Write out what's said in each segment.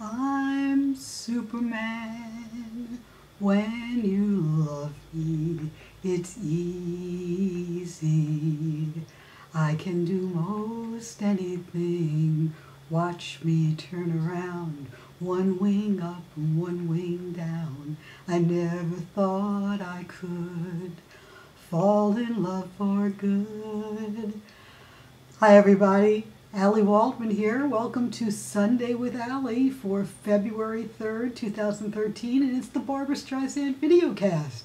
I'm Superman. When you love me, it's easy. I can do most anything. Watch me turn around. One wing up and one wing down. I never thought I could fall in love for good. Hi everybody, Ally Waldman here. Welcome to Sunday with Ally for February 3rd, 2013, and it's the Barbra Streisand Videocast.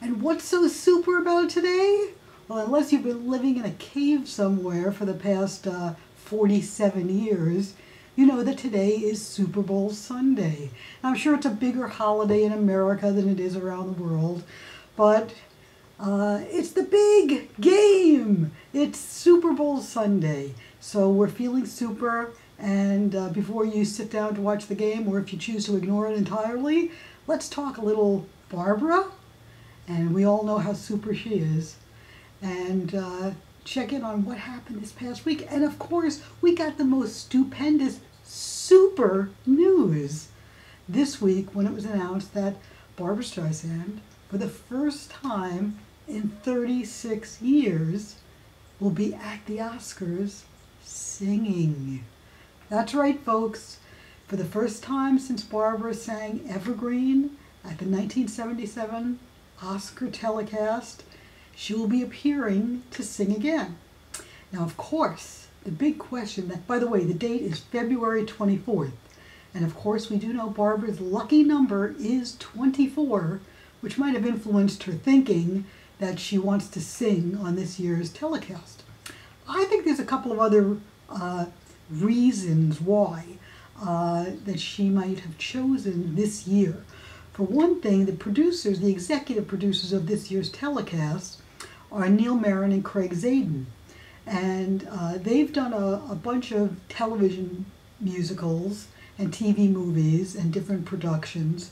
And what's so super about today? Well, unless you've been living in a cave somewhere for the past 47 years, you know that today is Super Bowl Sunday. Now, I'm sure it's a bigger holiday in America than it is around the world, but it's the big game. It's Super Bowl Sunday. So we're feeling super, and before you sit down to watch the game, or if you choose to ignore it entirely, let's talk a little Barbra. And we all know how super she is. And check in on what happened this past week. And of course, we got the most stupendous super news this week when it was announced that Barbra Streisand, for the first time in 36 years, will be at the Oscars singing. That's right, folks. For the first time since Barbra sang Evergreen at the 1977 Oscar telecast, she will be appearing to sing again. Now, of course, the big question that, by the way, the date is February 24th. And of course, we do know Barbra's lucky number is 24, which might have influenced her thinking that she wants to sing on this year's telecast. I think there's a couple of other reasons why that she might have chosen this year. For one thing, the executive producers of this year's telecast are Neil Marin and Craig Zadan. And they've done a bunch of television musicals and TV movies and different productions.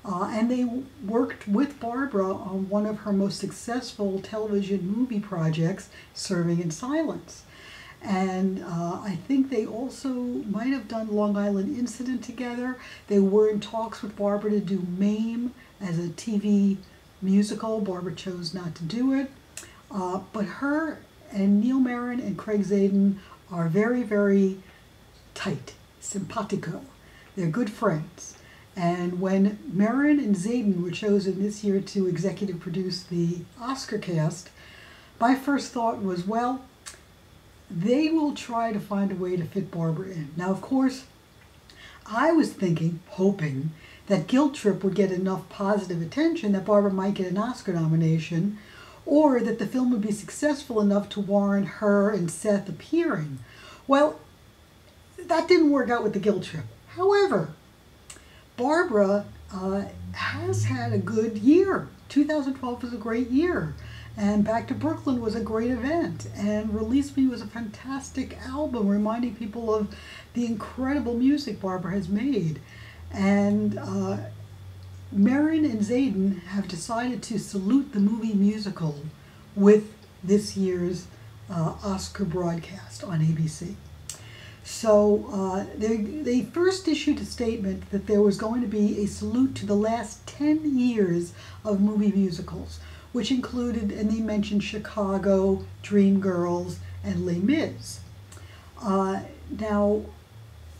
And they worked with Barbra on one of her most successful television movie projects, Serving in Silence. And I think they also might have done Long Island Incident together. They were in talks with Barbra to do MAME as a TV musical. Barbra chose not to do it. But her and Neil Marin and Craig Zadan are very, very tight, simpatico. They're good friends. And when Marin and Zadan were chosen this year to executive produce the Oscar cast, my first thought was, well, they will try to find a way to fit Barbra in. Now, of course, I was hoping that Guilt Trip would get enough positive attention that Barbra might get an Oscar nomination, or that the film would be successful enough to warrant her and Seth appearing. Well, that didn't work out with the Guilt Trip. However, Barbra has had a good year. 2012 was a great year. And Back to Brooklyn was a great event. And Release Me was a fantastic album reminding people of the incredible music Barbra has made. And Marin and Zadan have decided to salute the movie musical with this year's Oscar broadcast on ABC. So they first issued a statement that there was going to be a salute to the last 10 years of movie musicals, which included, and they mentioned Chicago, Dreamgirls, and Les Mis. Now,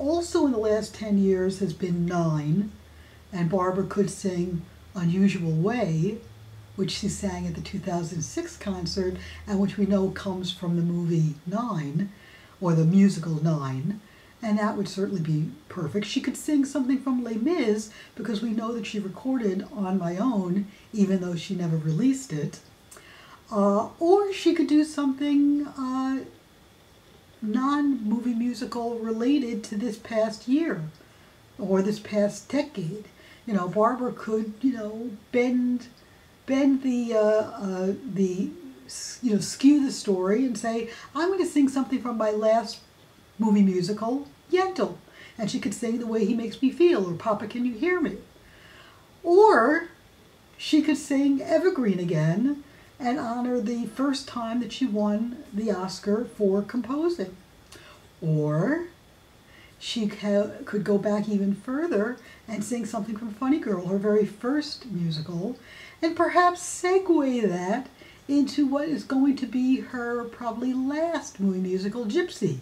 also in the last 10 years has been Nine, and Barbra could sing Unusual Way, which she sang at the 2006 concert, and which we know comes from the movie Nine, or the musical Nine, and that would certainly be perfect. She could sing something from Les Mis, because we know that she recorded On My Own, even though she never released it. Or she could do something non-movie musical related to this past year, or this past decade. You know, Barbra could, bend the skew the story and say, I'm going to sing something from my last movie musical, Yentl. And she could sing The Way He Makes Me Feel, or Papa, Can You Hear Me? Or she could sing Evergreen again and honor the first time that she won the Oscar for composing. Or she could go back even further and sing something from Funny Girl, her very first musical, and perhaps segue that into what is going to be her probably last movie musical, Gypsy.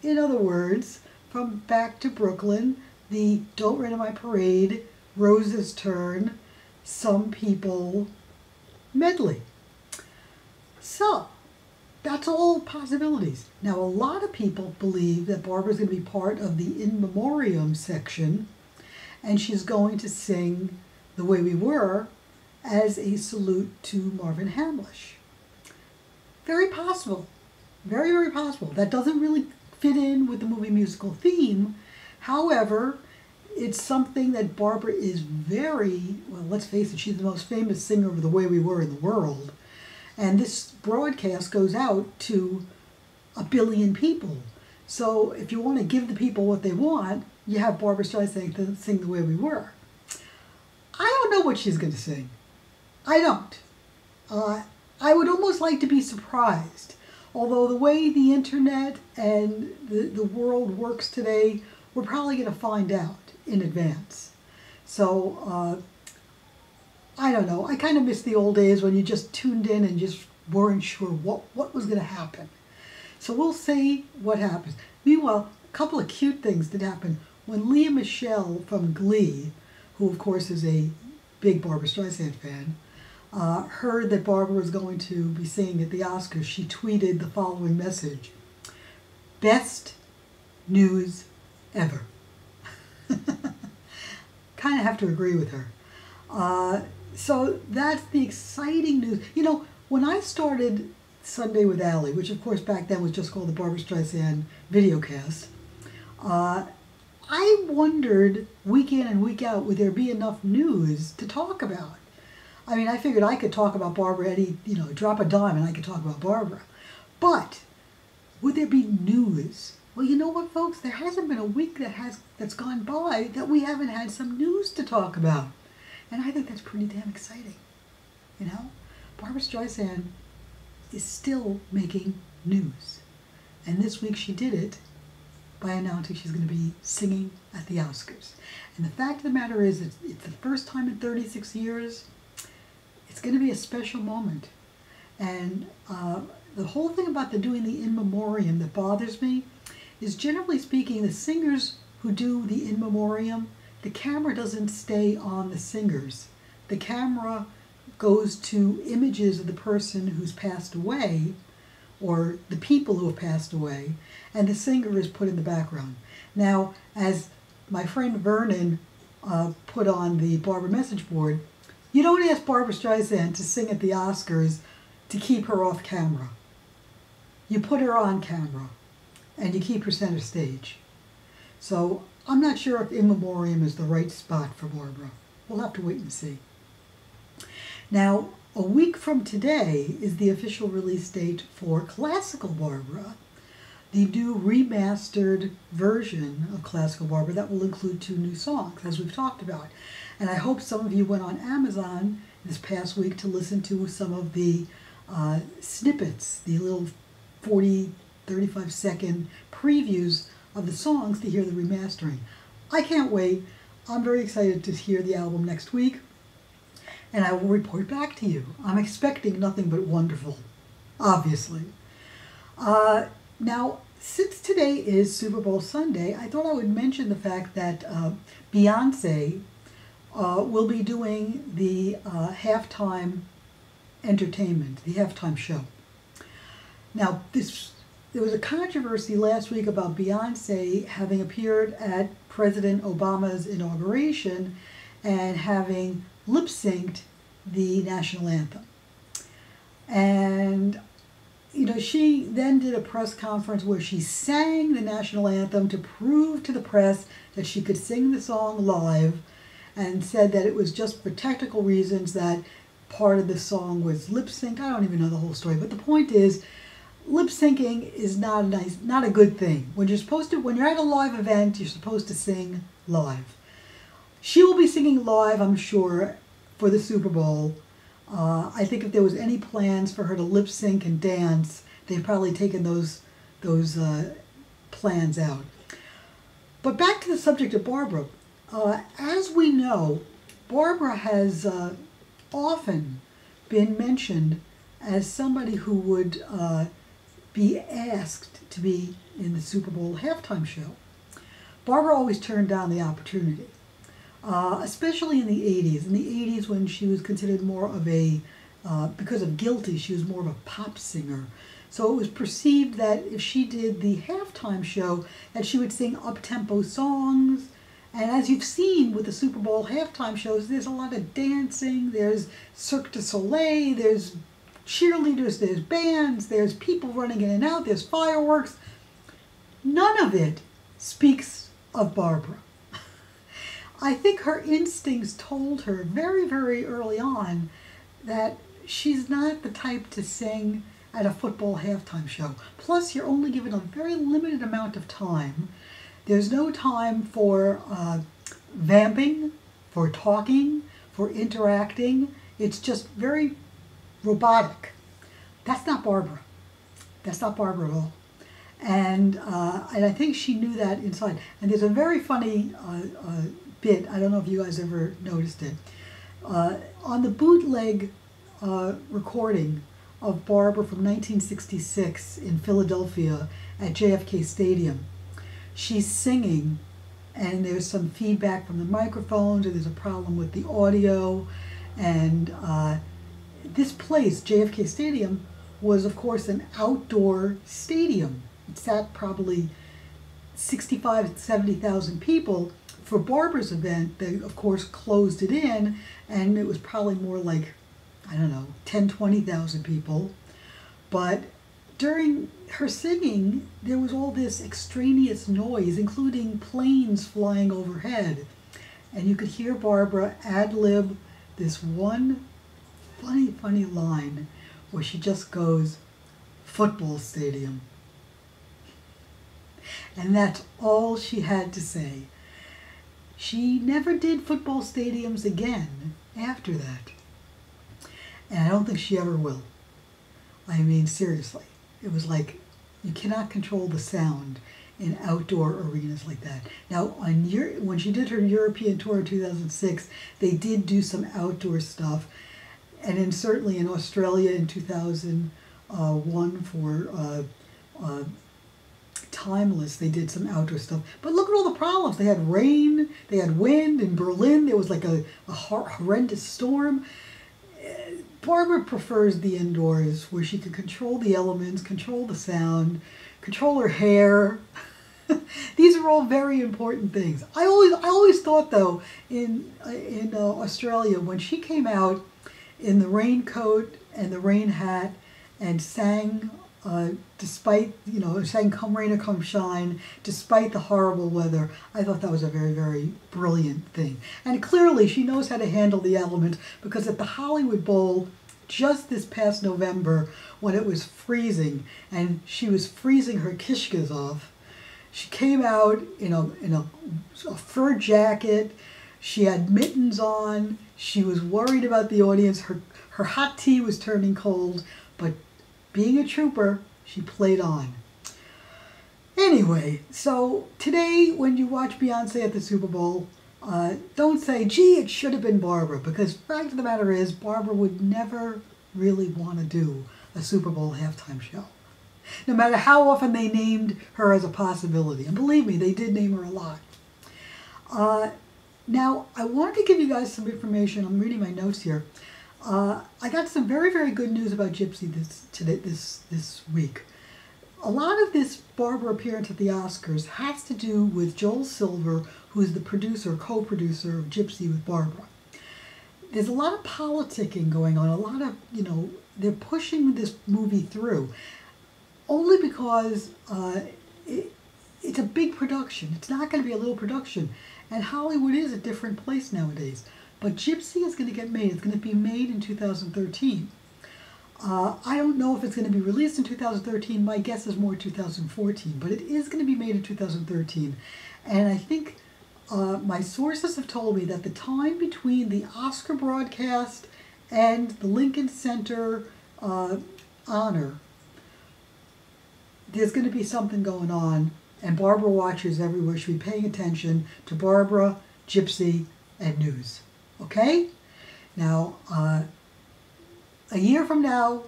In other words, from Back to Brooklyn, the Don't Rain on My Parade, Rose's Turn, Some People medley. So, that's all possibilities. Now, a lot of people believe that Barbara's going to be part of the In Memoriam section, and she's going to sing The Way We Were as a salute to Marvin Hamlish. Very possible. Very, very possible. That doesn't really fit in with the movie musical theme. However, it's something that Barbara is very, well, let's face it, she's the most famous singer of The Way We Were in the world. And this broadcast goes out to 1 billion people. So if you want to give the people what they want, you have Barbra Streisand sing The Way We Were. I don't know what she's going to sing. I don't. I would almost like to be surprised. Although the way the internet and the world works today, we're probably going to find out in advance. So, I don't know. I kind of miss the old days when you just tuned in and just weren't sure what was going to happen. So we'll see what happens. Meanwhile, a couple of cute things did happen. When Leah Michele from Glee, who of course is a big Barbra Streisand fan, heard that Barbara was going to be singing at the Oscars, she tweeted the following message: "Best news ever." Kind of have to agree with her. So that's the exciting news. You know, when I started Sunday with Ally, which of course back then was just called the Barbra Streisand Videocast, I wondered week in and week out, would there be enough news to talk about? I mean, I figured I could talk about Barbara any, drop a dime and I could talk about Barbara. But would there be news? Well, you know what, folks? There hasn't been a week that's gone by that we haven't had some news to talk about. And I think that's pretty damn exciting. You know? Barbra Streisand is still making news. And this week she did it by announcing she's going to be singing at the Oscars. And the fact of the matter is, it's the first time in 36 years. It's going to be a special moment. And the whole thing about doing the In Memoriam that bothers me is, generally speaking, the singers who do the In Memoriam, the camera doesn't stay on the singers. The camera goes to images of the person who's passed away, or the people who have passed away, and the singer is put in the background. Now, as my friend Vernon put on the Barbara message board, you don't ask Barbra Streisand to sing at the Oscars to keep her off camera. You put her on camera, and you keep her center stage. So I'm not sure if In Memoriam is the right spot for Barbara. We'll have to wait and see. Now, a week from today is the official release date for Classical Barbara, the new remastered version of Classical Barbara that will include 2 new songs, as we've talked about. And I hope some of you went on Amazon this past week to listen to some of the snippets, the little 40, 35-second previews of the songs to hear the remastering. I can't wait. I'm very excited to hear the album next week, and I will report back to you. I'm expecting nothing but wonderful, obviously. Now, since today is Super Bowl Sunday, I thought I would mention the fact that Beyonce will be doing the halftime entertainment, the halftime show. Now, there was a controversy last week about Beyonce having appeared at President Obama's inauguration and having lip-synced the national anthem. And, she then did a press conference where she sang the national anthem to prove to the press that she could sing the song live, and said that it was just for technical reasons that part of the song was lip-synced. I don't even know the whole story, but the point is, lip syncing is not a good thing. When you're at a live event, you're supposed to sing live. She will be singing live, I'm sure, for the Super Bowl. I think if there was any plans for her to lip sync and dance, they've probably taken those plans out. But back to the subject of Barbra. As we know, Barbra has often been mentioned as somebody who would be asked to be in the Super Bowl halftime show. Barbra always turned down the opportunity, especially in the 80s. In the 80s, when she was considered more of a, because of Guilty, she was more of a pop singer. So it was perceived that if she did the halftime show, that she would sing up-tempo songs. And as you've seen with the Super Bowl halftime shows, there's a lot of dancing, there's Cirque du Soleil, there's cheerleaders, there's bands, there's people running in and out, there's fireworks. None of it speaks of Barbra. I think her instincts told her very, very early on that she's not the type to sing at a football halftime show. Plus, you're only given a very limited amount of time. There's no time for vamping, for talking, for interacting. It's just very robotic. That's not Barbra. That's not Barbra at all. And I think she knew that inside. And there's a very funny bit, I don't know if you guys ever noticed it, on the bootleg recording of Barbra from 1966 in Philadelphia at JFK Stadium. She's singing, and there's some feedback from the microphones, or there's a problem with the audio. And this place, JFK Stadium, was of course an outdoor stadium. It sat probably 65,000 to 70,000 people. For Barbra's event, they of course closed it in, and it was probably more like, I don't know, 10,000 to 20,000 people. But during her singing, there was all this extraneous noise, including planes flying overhead. And you could hear Barbra ad-lib this one funny, funny line where she just goes, "Football stadium." And that's all she had to say. She never did football stadiums again after that. And I don't think she ever will. I mean, seriously. It was like, you cannot control the sound in outdoor arenas like that. Now, when she did her European tour in 2006, they did do some outdoor stuff. And certainly in Australia in 2001 for Timeless, they did some outdoor stuff. But look at all the problems. They had rain, they had wind. In Berlin, there was like a horrendous storm. Barbra prefers the indoors, where she can control the elements, control the sound, control her hair. These are all very important things. I always thought, though, in Australia, when she came out in the raincoat and the rain hat and sang, despite, sang "Come Rain or Come Shine," despite the horrible weather, I thought that was a very, very brilliant thing. And clearly she knows how to handle the elements, because at the Hollywood Bowl, just this past November, when it was freezing and she was freezing her kishkas off, she came out in a fur jacket. She had mittens on. She was worried about the audience. Her hot tea was turning cold, but being a trooper, she played on. Anyway, so today when you watch Beyonce at the Super Bowl, don't say, gee, it should have been Barbra, because the fact of the matter is, Barbra would never really want to do a Super Bowl halftime show, no matter how often they named her as a possibility. And believe me, they did name her a lot. Now, I wanted to give you guys some information. I'm reading my notes here. I got some very, very good news about Gypsy this week. A lot of this Barbra appearance at the Oscars has to do with Joel Silver, who is the producer, co-producer of Gypsy with Barbra. There's a lot of politicking going on, a lot of, they're pushing this movie through, only because it's a big production. It's not going to be a little production. And Hollywood is a different place nowadays. But Gypsy is going to get made. It's going to be made in 2013. I don't know if it's going to be released in 2013. My guess is more 2014. But it is going to be made in 2013. And I think my sources have told me that the time between the Oscar broadcast and the Lincoln Center honor, there's going to be something going on. and Barbra watchers everywhere should be paying attention to Barbra, Gypsy, and News. Okay? Now, a year from now,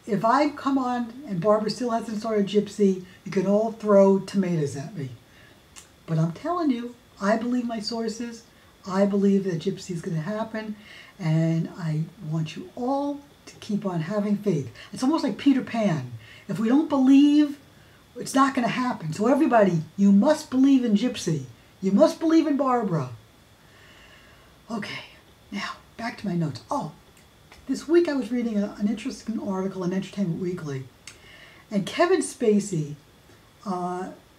if I come on and Barbra still hasn't started Gypsy, you can all throw tomatoes at me. But I'm telling you, I believe my sources. I believe that Gypsy is going to happen, and I want you all to keep on having faith. It's almost like Peter Pan. If we don't believe, it's not going to happen. So everybody, you must believe in Gypsy. You must believe in Barbra. Okay, now back to my notes. Oh, this week I was reading an interesting article in Entertainment Weekly, and Kevin Spacey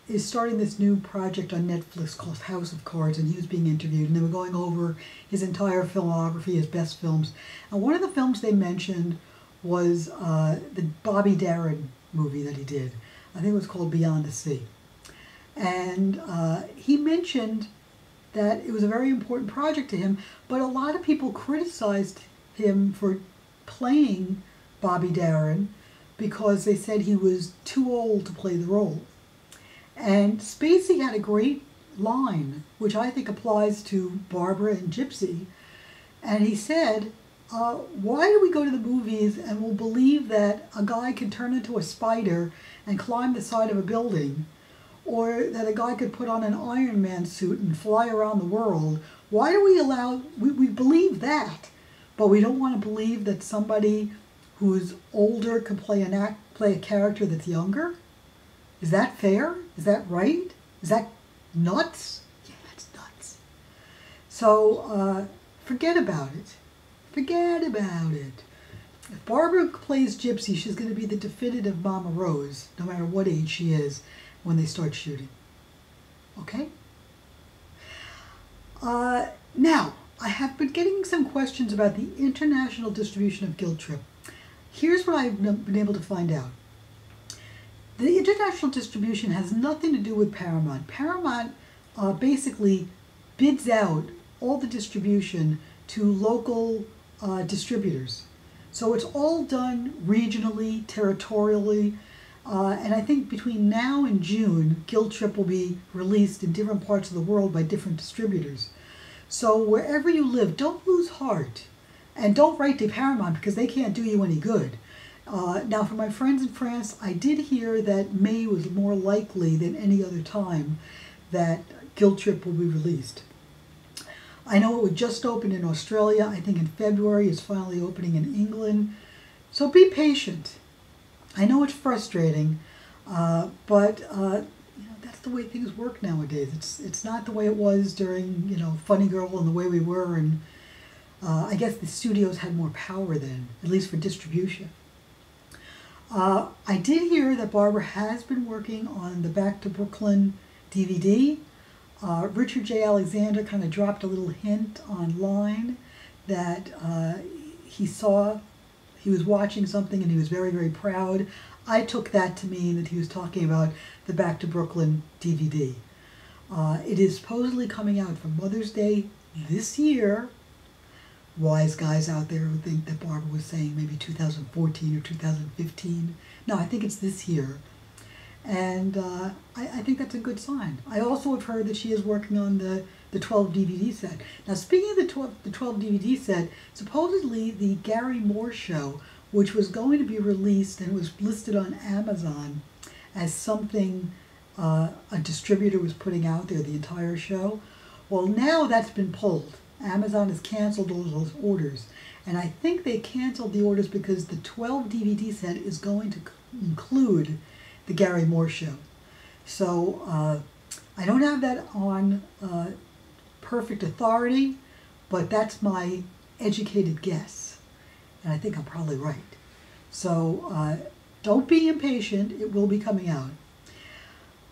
is starting this new project on Netflix called House of Cards, and he was being interviewed, and they were going over his entire filmography, his best films. And one of the films they mentioned was the Bobby Darin movie that he did. I think it was called Beyond the Sea. And he mentioned that it was a very important project to him, but a lot of people criticized him for playing Bobby Darin because they said he was too old to play the role. And Spacey had a great line, which I think applies to Barbra and Gypsy. And he said, why do we go to the movies and we'll believe that a guy can turn into a spider and climb the side of a building, or that a guy could put on an Iron Man suit and fly around the world? Why do we allow, we believe that, but we don't want to believe that somebody who's older can play a character that's younger? Is that fair? Is that right? Is that nuts? Yeah, that's nuts. So forget about it. Forget about it. If Barbra plays Gypsy, she's going to be the definitive Mama Rose, no matter what age she is when they start shooting. Okay? Now, I have been getting some questions about the international distribution of Guilt Trip. Here's what I've been able to find out. The international distribution has nothing to do with Paramount. Paramount basically bids out all the distribution to local distributors. So it's all done regionally, territorially, and I think between now and June, Guilt Trip will be released in different parts of the world by different distributors. So wherever you live, don't lose heart, and don't write to Paramount because they can't do you any good. Now, for my friends in France, I did hear that May was more likely than any other time that Guilt Trip will be released. I know it would just open in Australia. I think in February it's finally opening in England. So be patient. I know it's frustrating, but that's the way things work nowadays. It's not the way it was during Funny Girl and The Way We Were, and I guess the studios had more power then, at least for distribution. I did hear that Barbra has been working on the Back to Brooklyn DVD. Richard J. Alexander kind of dropped a little hint online that he was watching something and he was very, very proud. I took that to mean that he was talking about the Back to Brooklyn DVD. It is supposedly coming out for Mother's Day this year. Wise guys out there who think that Barbra was saying maybe 2014 or 2015. No, I think it's this year. And I think that's a good sign. I also have heard that she is working on the 12 DVD set. Now, speaking of the 12 DVD set, supposedly the Gary Moore show, which was going to be released and was listed on Amazon as something a distributor was putting out there, the entire show, well, now that's been pulled. Amazon has canceled all those orders. And I think they canceled the orders because the 12 DVD set is going to include the Gary Moore show. So I don't have that on perfect authority, but that's my educated guess. And I think I'm probably right. So don't be impatient. It will be coming out.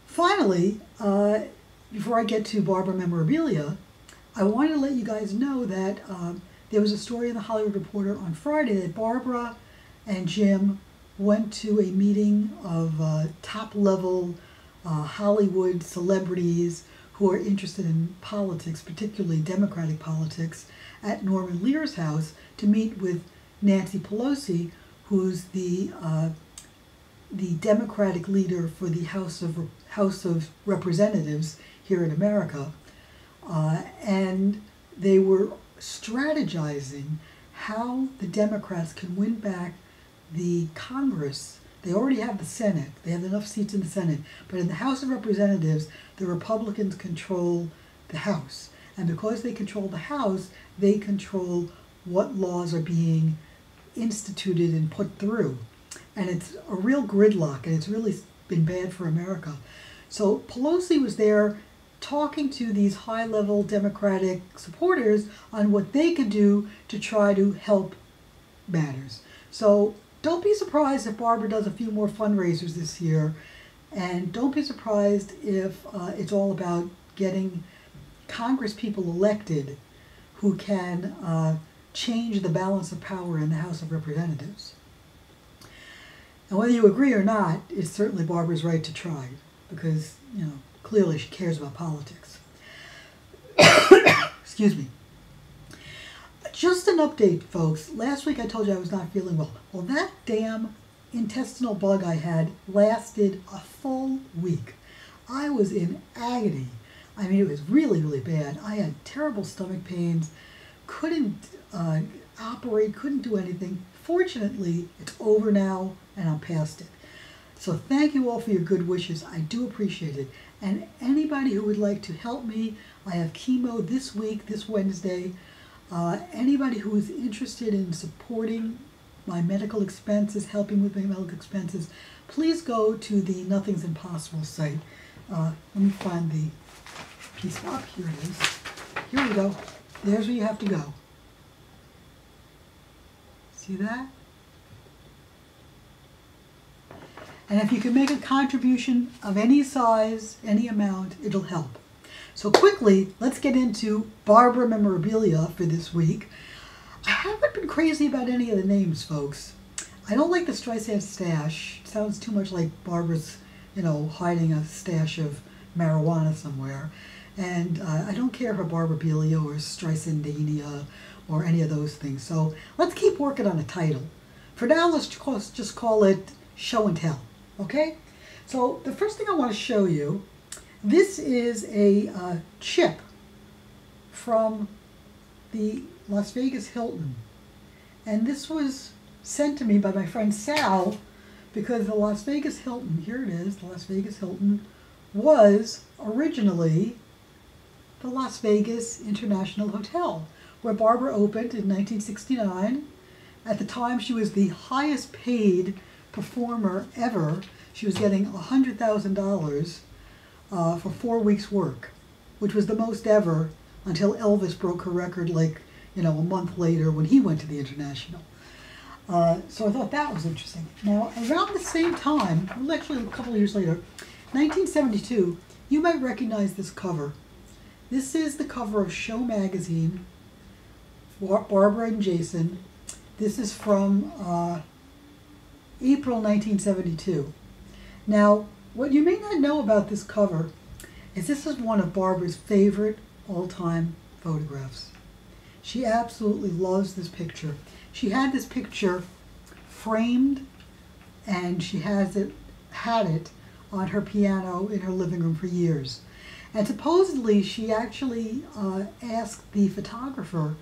Finally, before I get to Barbra memorabilia, I wanted to let you guys know that there was a story in the Hollywood Reporter on Friday that Barbra and Jim went to a meeting of top-level Hollywood celebrities who are interested in politics, particularly Democratic politics, at Norman Lear's house to meet with Nancy Pelosi, who's the Democratic leader for the House House of Representatives here in America, and they were strategizing how the Democrats can win back the Congress. They already have the Senate. They have enough seats in the Senate. But in the House of Representatives, the Republicans control the House. And because they control the House, they control what laws are being instituted and put through. And it's a real gridlock, and it's really been bad for America. So Pelosi was there talking to these high-level Democratic supporters on what they could do to try to help matters. So don't be surprised if Barbara does a few more fundraisers this year, and don't be surprised if it's all about getting Congress people elected who can change the balance of power in the House of Representatives. And whether you agree or not, it's certainly Barbara's right to try, because, you know, clearly she cares about politics. Excuse me. Just an update, folks. Last week I told you I was not feeling well. Well, that damn intestinal bug I had lasted a full week. I was in agony. I mean, it was really, really bad. I had terrible stomach pains, couldn't operate, couldn't do anything. Fortunately, it's over now, and I'm past it. So thank you all for your good wishes. I do appreciate it. And anybody who would like to help me, I have chemo this week, this Wednesday. Anybody who is interested in supporting my medical expenses, helping with my medical expenses, please go to the Nothing's Impossible site. Let me find the piece up. Here it is. Here we go. There's where you have to go. See that? And if you can make a contribution of any size, any amount, it'll help. So quickly, let's get into Barbra memorabilia for this week. I haven't been crazy about any of the names, folks. I don't like the Streisand stash. It sounds too much like Barbara's, you know, hiding a stash of marijuana somewhere. And I don't care for Barbabilia or Streisandania or any of those things. So let's keep working on a title. For now, let's just call it Show and Tell. Okay? So the first thing I want to show you, this is a chip from the Las Vegas Hilton. And this was sent to me by my friend Sal, because the Las Vegas Hilton, here it is, the Las Vegas Hilton, was originally the Las Vegas International Hotel, where Barbra opened in 1969. At the time, she was the highest paid performer ever. She was getting $100,000 for 4 weeks' work, which was the most ever until Elvis broke her record, like, you know, a month later when he went to the International. So I thought that was interesting. Now, around the same time, well, actually a couple of years later, 1972, you might recognize this cover. This is the cover of Show magazine, Barbra and Jason. This is from April 1972. Now, what you may not know about this cover is this is one of Barbra's favorite all-time photographs. She absolutely loves this picture. She had this picture framed, and she had it on her piano in her living room for years. And supposedly she actually asked the photographer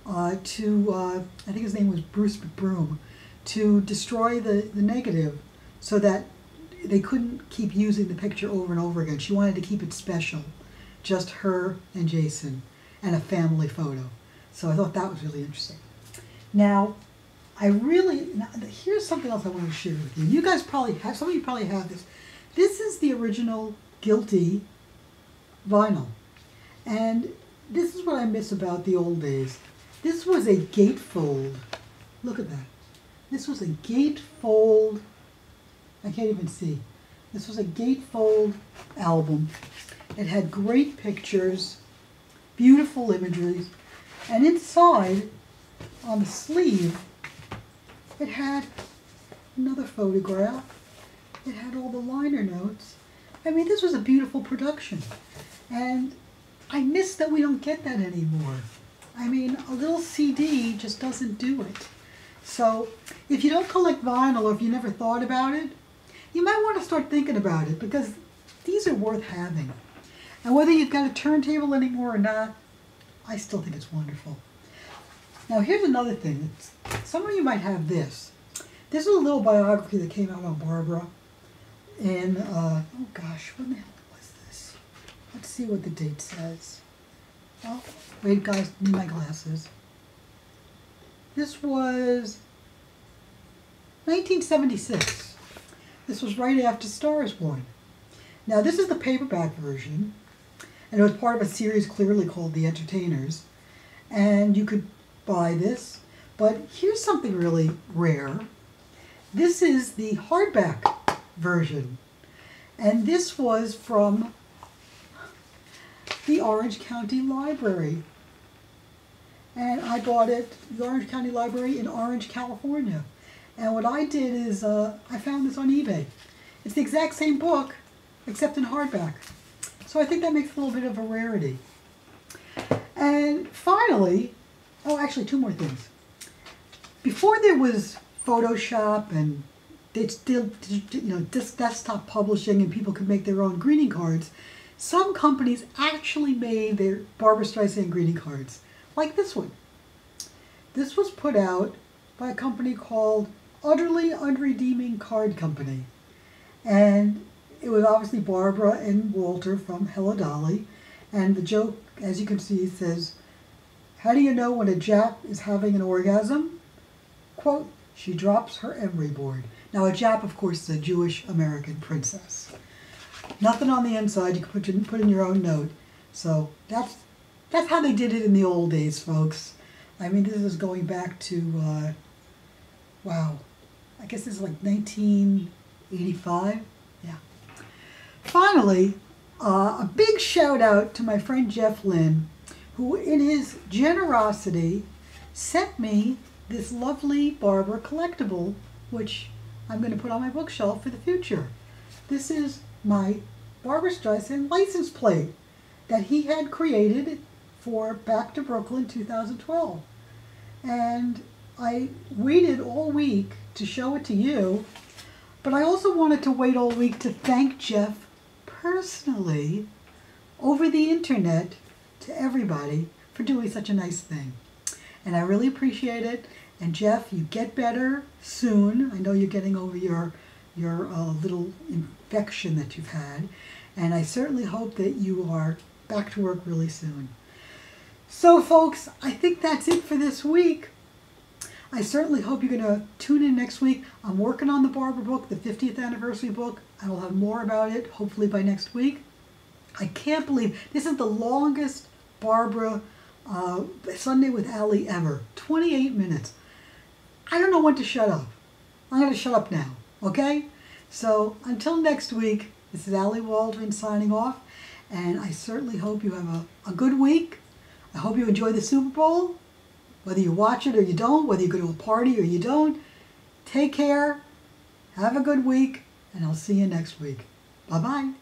I think his name was Bruce McBroom, to destroy the negative so that they couldn't keep using the picture over and over again. She wanted to keep it special, just her and Jason, and a family photo. So I thought that was really interesting. Now, here's something else I want to share with you. You guys probably have, some of you probably have this. This is the original Guilty vinyl. And this is what I miss about the old days. This was a gatefold. Look at that. This was a gatefold. I can't even see. This was a gatefold album. It had great pictures, beautiful imagery, and inside, on the sleeve, it had another photograph. It had all the liner notes. I mean, this was a beautiful production. And I miss that we don't get that anymore. I mean, a little CD just doesn't do it. So, if you don't collect vinyl, or if you never thought about it, you might want to start thinking about it, because these are worth having. And whether you've got a turntable anymore or not, I still think it's wonderful. Now here's another thing. Some of you might have this. This is a little biography that came out on Barbra in, oh gosh, when the hell was this? Let's see what the date says. Oh, wait guys, need my glasses. This was 1976. This was right after Star is Born. Now this is the paperback version, and it was part of a series clearly called The Entertainers, and you could buy this, but here's something really rare. This is the hardback version, and this was from the Orange County Library, and I bought it, the Orange County Library in Orange, California. And what I did is I found this on eBay. It's the exact same book, except in hardback. So I think that makes it a little bit of a rarity. And finally, oh, actually two more things. Before there was Photoshop and they still, desktop publishing and people could make their own greeting cards, some companies actually made their Barbra Streisand greeting cards, like this one. This was put out by a company called Utterly Unredeeming Card Company. And it was obviously Barbra and Walter from Hello Dolly. And the joke, as you can see, says, "How do you know when a Jap is having an orgasm?" Quote, "She drops her emery board." Now a Jap, of course, is a Jewish American princess. Nothing on the inside, you can put in your own note. So that's how they did it in the old days, folks. I mean, this is going back to, wow, I guess this is like 1985. Yeah. Finally, a big shout out to my friend Jeff Lynn, who in his generosity sent me this lovely Barbra collectible, which I'm going to put on my bookshelf for the future. This is my Barbra Streisand license plate that he had created for Back to Brooklyn 2012. And I waited all week to show it to you, but I also wanted to wait all week to thank Jeff personally over the internet to everybody for doing such a nice thing. And I really appreciate it. And Jeff, you get better soon. I know you're getting over your little infection that you've had. And I certainly hope that you are back to work really soon. So folks, I think that's it for this week. I certainly hope you're going to tune in next week. I'm working on the Barbra book, the 50th anniversary book. I will have more about it, hopefully by next week. I can't believe this is the longest Barbra Sunday with Ally ever. 28 minutes. I don't know when to shut up. I'm going to shut up now, okay? So until next week, this is Ally Waldman signing off, and I certainly hope you have a good week. I hope you enjoy the Super Bowl, whether you watch it or you don't, whether you go to a party or you don't. Take care, have a good week, and I'll see you next week. Bye-bye.